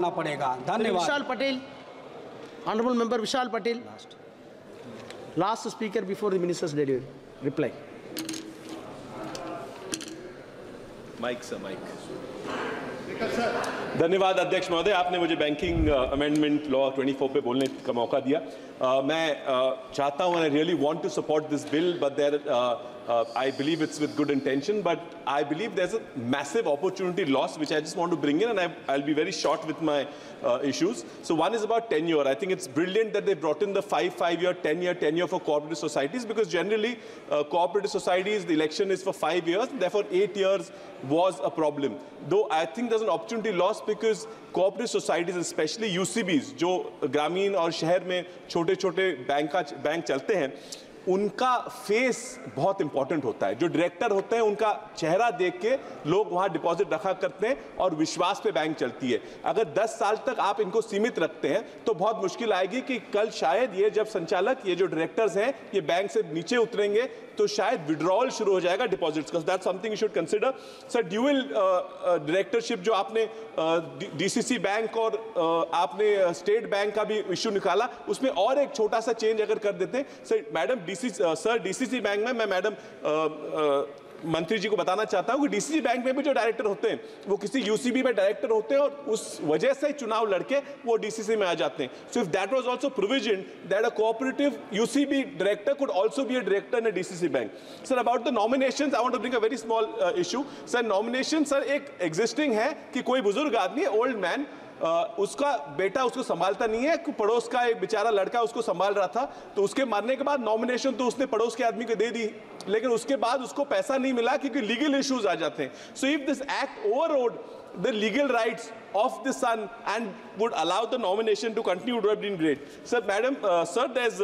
पड़ेगा। धन्यवाद। Vishal Patel, honourable member Vishal Patel, last speaker before the minister's reply. Mic sir, mic. धन्यवाद अध्यक्ष महोदय, आपने मुझे बैंकिंग अमेंडमेंट लॉ 24 पे बोलने का मौका दिया। मैं चाहता हूं, I really want to support this bill, but there I believe it's with good intention, but I believe there's a massive opportunity loss which I just want to bring in, and I'll be very short with my issues. So one is about tenure. I think it's brilliant that they brought in the 5-year, 10-year tenure for cooperative societies, because generally cooperative societies, the election is for 5 years, and therefore 8 years was a problem. Though I think there's an opportunity loss because cooperative societies, especially UCBs, जो ग्रामीण और शहर में छोटे-छोटे bank चलते हैं, उनका face बहुत इंपॉर्टेंट होता है। जो डायरेक्टर होते हैं उनका चेहरा देख के लोग वहां डिपॉजिट रखा करते हैं और विश्वास पे बैंक चलती है। अगर 10 साल तक आप इनको सीमित रखते हैं तो बहुत मुश्किल आएगी कि कल शायद ये जब संचालक, ये जो डायरेक्टर्स हैं, ये बैंक से नीचे उतरेंगे तो शायद विड्रॉल शुरू हो जाएगा डिपॉजिट्स का। That's something you should consider. Sir, dual directorship जो आपने डीसीसी बैंक और आपने स्टेट बैंक का भी इश्यू निकाला, उसमें और एक छोटा सा चेंज अगर कर देते हैं। सर, मैडम डीसीसी बैंक में मैं मैडम मंत्री जी को बताना चाहता हूं कि डीसीसी बैंक में भी जो डायरेक्टर होते हैं वो किसी यूसीबी में डायरेक्टर होते हैं और उस वजह से चुनाव लड़के वो डीसीसी में आ जाते हैं। So if that was also provision that a cooperative UCB director could also be a director in a DCC bank. Sir, about the nominations, I want to bring a very small issue. Sir, nomination sir एक existing है कि कोई बुजुर्ग आदमी, old man, उसका बेटा उसको संभालता नहीं है, पड़ोस का एक बेचारा लड़का उसको संभाल रहा था, तो उसके मरने के बाद नॉमिनेशन तो उसने पड़ोस के आदमी को दे दी, लेकिन उसके बाद उसको पैसा नहीं मिला क्योंकि लीगल इश्यूज आ जाते हैं। So if this act overrode the legal rights of the son and would allow the nomination to continue, would have been great. Sir, madam, sir, there's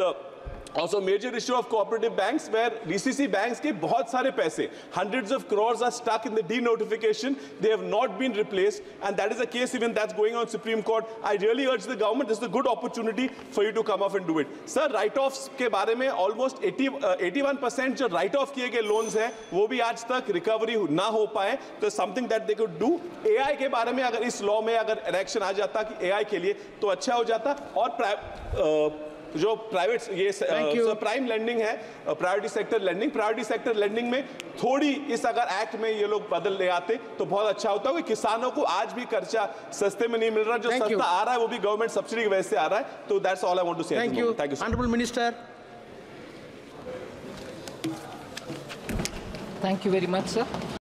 also major issue of cooperative banks where DCC banks के बहुत सारे पैसे, hundreds of crores are stuck in the denotification. They have not been replaced, and that is a case even that's going on Supreme Court. I really urge the government, this is a good opportunity for you to come off and do it. Sir, write-offs के बारे में almost 81% जो write-off किए गए loans हैं वो भी आज तक recovery ना हो पाए, तो something that they could do. AI के बारे में अगर इस law में अगर election आ जाता कि AI के लिए तो अच्छा हो जाता। और जो प्राइवेट ये प्राइम लेंडिंग है, प्रायोरिटी सेक्टर लेंडिंग में थोड़ी इस अगर एक्ट में ये लोग बदल ले आते तो बहुत अच्छा होता है। किसानों को आज भी कर्जा सस्ते में नहीं मिल रहा, जो सस्ता आ रहा है वो भी गवर्नमेंट सब्सिडी की वजह से आ रहा है। तो that's all I want to say. Thank you honourable minister. Thank you very much sir.